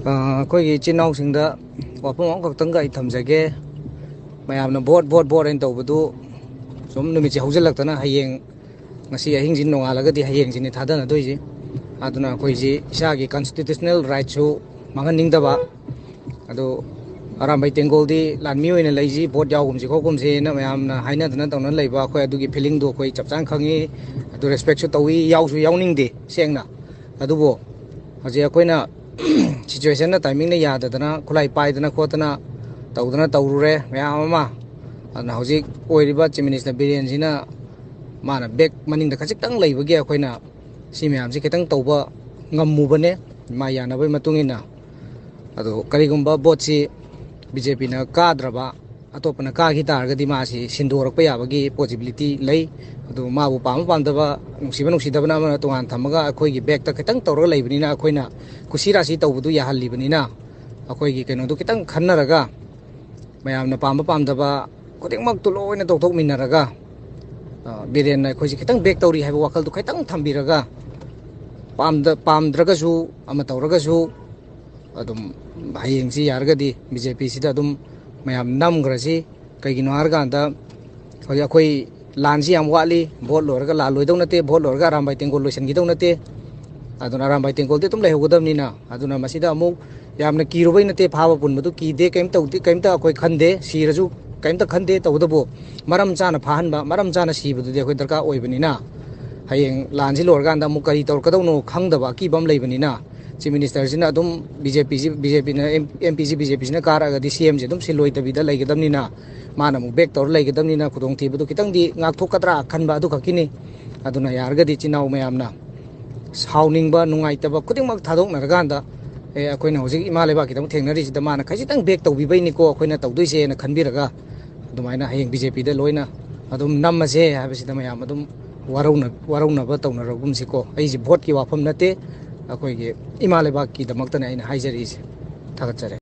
ꯑꯩꯈꯣꯏꯒꯤ ꯏꯆꯤꯟ ꯏꯅꯥꯎꯁꯤꯡꯗ ꯋꯥꯐꯝ ꯑꯃꯈꯛꯇꯪꯒ ꯑꯩ ꯊꯝꯖꯒꯦ. ꯃꯌꯥꯝꯅ ꯚꯣꯠ ꯍꯥꯏꯅ ꯇꯧꯕꯗꯨ ꯁꯨꯝ ꯅꯨꯃꯤꯠꯁꯦ ꯍꯧꯖꯤꯜꯂꯛꯇꯅ ꯍꯌꯦꯡ ꯉꯁꯤ ꯑꯍꯤꯡꯁꯤ ꯅꯣꯡꯉꯥꯜꯂꯒꯗꯤ ꯍꯌꯦꯡꯁꯤꯅꯤ ꯊꯥꯗꯅꯗꯣꯏꯁꯤ. ꯑꯗꯨꯅ ꯑꯩꯈꯣꯏꯁꯤ ꯏꯁꯥꯒꯤ ꯀꯟꯁꯇꯤꯇ꯭ꯌꯨꯁꯅꯦꯜ ꯔꯥꯏꯠꯁꯨ ꯃꯥꯡꯍꯟꯅꯤꯡꯗꯕ. ꯑꯗꯣ ꯑꯔꯥꯝꯕꯥꯏ ꯇꯦꯡꯒꯣꯜꯗꯤ ꯂꯥꯟꯃꯤ ꯑꯣꯏꯅ ꯂꯩꯁꯤ, ꯚꯣꯠ ꯌꯥꯎꯒꯨꯝꯁꯤ ꯈꯣꯠꯀꯨꯝꯁꯤꯅ ꯃꯌꯥꯝꯅ ꯍꯥꯏꯅꯗꯅ ꯇꯧꯅ ꯂꯩꯕ. ꯑꯩꯈꯣꯏ ꯑꯗꯨꯒꯤ ꯐꯤꯂꯤꯡꯗꯣ ꯑꯩꯈꯣꯏ ꯆꯞ ꯆꯥꯅ ꯈꯪꯉꯤ. ꯑꯗꯨ ꯔꯦꯁꯄꯦꯛꯁꯨ ꯇꯧꯏ, ꯌꯥꯎꯁꯨ ꯌꯥꯎꯅꯤꯡꯗꯦ ꯁꯦꯡꯅ. ꯑꯗꯨꯕꯨ ꯍꯧꯖꯤꯛ ꯑꯩꯈꯣꯏꯅ ꯁꯤꯆꯨꯋꯦꯁꯟꯅ ꯇꯥꯏꯃꯤꯡꯅ ꯌꯥꯗꯗꯅ ꯈꯨꯠꯂꯥꯏ ꯄꯥꯏꯗꯅ ꯈꯣꯠꯇꯅ ꯇꯧꯗꯅ ꯇꯧꯔꯨꯔꯦ ꯃꯌꯥꯝ ꯑꯃ. ꯑꯗꯨꯅ ꯍꯧꯖꯤꯛ ꯑꯣꯏꯔꯤꯕ ꯆꯤꯐ ꯃꯤꯅꯤꯁꯇꯔ ꯕꯤꯔꯦꯟꯁꯤꯅ ꯃꯥꯅ ꯕꯦꯛ ꯃꯅꯤꯡꯗ ꯈꯖꯤꯛꯇꯪ ꯂꯩꯕꯒꯤ ꯑꯩꯈꯣꯏꯅ ꯁꯤ ꯃꯌꯥꯝꯁꯤ ꯈꯤꯇꯪ ꯇꯧꯕ ꯉꯝꯃꯨꯕꯅꯦ ꯃꯥ ꯌꯥꯅꯕꯒꯤ ꯃꯇꯨꯡ ꯏꯟꯅ. ꯑꯗꯣ ꯀꯔꯤꯒꯨꯝꯕ ꯚꯣꯠꯁꯤ ꯕꯤꯖꯦꯄꯤꯅ ꯀꯥꯗ꯭ꯔꯕ, ꯑꯇꯣꯞꯄꯅ ꯀꯥꯈꯤ ꯇꯥꯔꯒꯗꯤ ꯃꯥꯁꯤ ꯁꯤꯟꯗꯣꯔꯛꯄ ꯌꯥꯕꯒꯤ ꯄꯣꯁꯤꯕꯤꯂꯤꯇꯤ ꯂꯩ. ꯑꯗꯨ ꯃꯥꯕꯨ ꯄꯥꯝꯕ ꯄꯥꯝꯗꯕ, ꯅꯨꯡꯁꯤꯕ ꯅꯨꯡꯁꯤꯗꯕꯅ ꯑꯃꯅ ꯇꯣꯉꯥꯟ ꯊꯝꯃꯒ ꯑꯩꯈꯣꯏꯒꯤ ꯕꯦꯛꯇ ꯈꯤꯇꯪ ꯇꯧꯔꯒ ꯂꯩꯕꯅꯤꯅ ꯑꯩꯈꯣꯏꯅ ꯀꯨꯁꯤꯔꯥꯁꯤ ꯇꯧꯕꯗꯨ ꯌꯥꯍꯜꯂꯤꯕꯅꯤꯅ ꯑꯩꯈꯣꯏꯒꯤ ꯀꯩꯅꯣꯗꯨ ꯈꯤꯇꯪ ꯈꯟꯅꯔꯒ ꯃꯌꯥꯝꯅ ꯄꯥꯝꯕ ꯄꯥꯝꯗꯕ ꯈꯨꯗꯤꯡꯃꯛꯇꯨ ꯂꯣꯏꯅ ꯇꯣꯛꯊꯣꯛꯃꯤꯟꯅꯔꯒ ꯕꯤꯔꯦꯟꯅ ꯑꯩꯈꯣꯏꯁꯤ ꯈꯤꯇꯪ ꯕꯦꯛ ꯇꯧꯔꯤ ꯍꯥꯏꯕ ꯋꯥꯈꯜꯗꯨ ꯈꯤꯇꯪ ꯊꯝꯕꯤꯔꯒ ꯄꯥꯝꯗ꯭ꯔꯒꯁꯨ ꯑꯃ ꯇꯧꯔꯒꯁꯨ ꯑꯗꯨꯝ ꯍꯌꯦꯡꯁꯤ ꯌꯥꯔꯒꯗꯤ ꯕꯤꯖꯦꯄꯤꯁꯤꯗ ꯑꯗꯨꯝ ꯃꯌꯥꯝ ꯅꯝꯈ꯭ꯔꯁꯤ. ꯀꯩꯒꯤꯅꯣ ꯍꯥꯏꯔꯀꯥꯟꯗ ꯍꯧꯖꯤꯛ ꯑꯩꯈꯣꯏ ꯂꯥꯟꯁꯤ ꯌꯥꯝ ꯋꯥꯠꯂꯤ. ꯚꯣꯠ ꯂꯣꯏꯔꯒ ꯂꯥꯟ ꯂꯣꯏꯗꯧ ꯅꯠꯇꯦ, ꯚꯣꯠ ꯂꯣꯏꯔꯒ ꯑꯔꯥꯝꯕꯥꯏ ꯇꯦꯡꯒꯣꯜ ꯂꯣꯏꯁꯤꯟꯈꯤꯗꯧ ꯅꯠꯇꯦ. ꯑꯗꯨꯅ ꯑꯔꯥꯝꯕꯥꯏ ꯇꯦꯡꯒꯣꯜꯗꯤ ꯑꯗꯨꯝ ꯂꯩꯍꯧꯒꯗꯕꯅꯤꯅ ꯑꯗꯨꯅ ꯃꯁꯤꯗ ꯑꯃꯨꯛ ꯌꯥꯝꯅ ꯀꯤꯔꯨꯕꯩ ꯅꯠꯇꯦ. ꯐꯥꯕ ꯄꯨꯟꯕꯗꯨ ꯀꯤꯗꯦ, ꯀꯩꯝ ꯇꯧꯗꯦ, ꯀꯩꯝꯇ ꯑꯩꯈꯣꯏ ꯈꯟꯗꯦ. ꯁꯤꯔꯁꯨ ꯀꯩꯝꯇ ꯈꯟꯗꯦ. ꯇꯧꯕꯇꯕꯨ ꯃꯔꯝ ꯆꯥꯅ ꯐꯥꯍꯟꯕ, ꯃꯔꯝ ꯆꯥꯅ ꯁꯤꯕꯗꯨꯗꯤ ꯑꯩꯈꯣꯏ ꯗꯔꯀꯥꯔ ꯑꯣꯏꯕꯅꯤꯅ ꯍꯌꯦꯡ ꯂꯥꯟꯁꯤ ꯂꯣꯏꯔꯀꯥꯟꯗ ꯑꯃꯨꯛ ꯀꯔꯤ ꯇꯧꯔꯛꯀꯗꯧꯅꯣ ꯈꯪꯗꯕ ꯑꯀꯤꯕ ꯑꯃ ꯂꯩꯕꯅꯤꯅ ꯆꯤꯐ ꯃꯤꯅꯤꯁꯇꯔꯁꯤꯅ ꯑꯗꯨꯝ ꯕꯤꯖꯦꯄꯤꯅ ꯑꯦꯝꯄꯤꯁꯤ ꯕꯤꯖꯦꯄꯤꯁꯤꯅ ꯀꯥꯔꯛꯑꯒꯗꯤ ꯁꯤꯑꯦꯝꯁꯤ ꯑꯗꯨꯝ ꯁꯤꯜꯂꯣꯏꯗꯕꯤꯗ ꯂꯩꯒꯗꯕꯅꯤꯅ ꯃꯥꯅ ꯑꯃꯨꯛ ꯕꯦꯛ ꯇꯧꯔ ꯂꯩꯒꯗꯕꯅꯤꯅ ꯈꯨꯗꯣꯡꯊꯤꯕꯗꯨ ꯈꯤꯇꯪꯗꯤ ꯉꯥꯛꯊꯣꯛꯀꯗ꯭ꯔꯥ ꯈꯟꯕ ꯑꯗꯨ ꯈꯛꯀꯤꯅꯤ. ꯑꯗꯨꯅ ꯌꯥꯔꯒꯗꯤ ꯏꯆꯤꯟ ꯏꯅꯥꯎ ꯃꯌꯥꯝꯅ ꯁꯥꯎꯅꯤꯡꯕ ꯅꯨꯡꯉꯥꯏꯇꯕ ꯈꯨꯗꯤꯡꯃꯛ ꯊꯥꯗꯣꯛꯅꯔꯀꯥꯟꯗ ꯑꯩꯈꯣꯏꯅ ꯍꯧꯖꯤꯛ ꯏꯃꯥ ꯂꯩꯕꯥꯛꯀꯤꯗꯃꯛ ꯊꯦꯡꯅꯔꯤꯁꯤꯗ ꯃꯥꯅ ꯈꯖꯤꯛꯇꯪ ꯕꯦꯛ ꯇꯧꯕꯤꯕꯩꯅꯤꯀꯣ ꯑꯩꯈꯣꯏꯅ ꯇꯧꯗꯣꯏꯁꯦꯅ ꯈꯟꯕꯤꯔꯒ ꯑꯗꯨꯃꯥꯏꯅ ꯍꯌꯦꯡ ꯕꯤꯖꯦꯄꯤꯗ ꯂꯣꯏꯅ ꯑꯗꯨꯝ ꯅꯝꯃꯁꯦ ꯍꯥꯏꯕꯁꯤꯗ ꯃꯌꯥꯝ ꯑꯗꯨꯝ ꯋꯥꯔꯧꯅꯕ ꯇꯧꯅꯔꯒꯨꯝꯁꯤꯀꯣ. ꯑꯩꯁꯤ ꯚꯣꯠꯀꯤ ꯋꯥꯐꯝ ꯅꯠꯇꯦ, ꯑꯩꯈꯣꯏꯒꯤ ꯏꯃꯥ ꯂꯩꯕꯥꯛꯀꯤꯗꯃꯛꯇꯅꯦ ꯑꯩꯅ ꯍꯥꯏꯖꯔꯤꯁꯦ. ꯊꯥꯒꯠꯆꯔꯤ.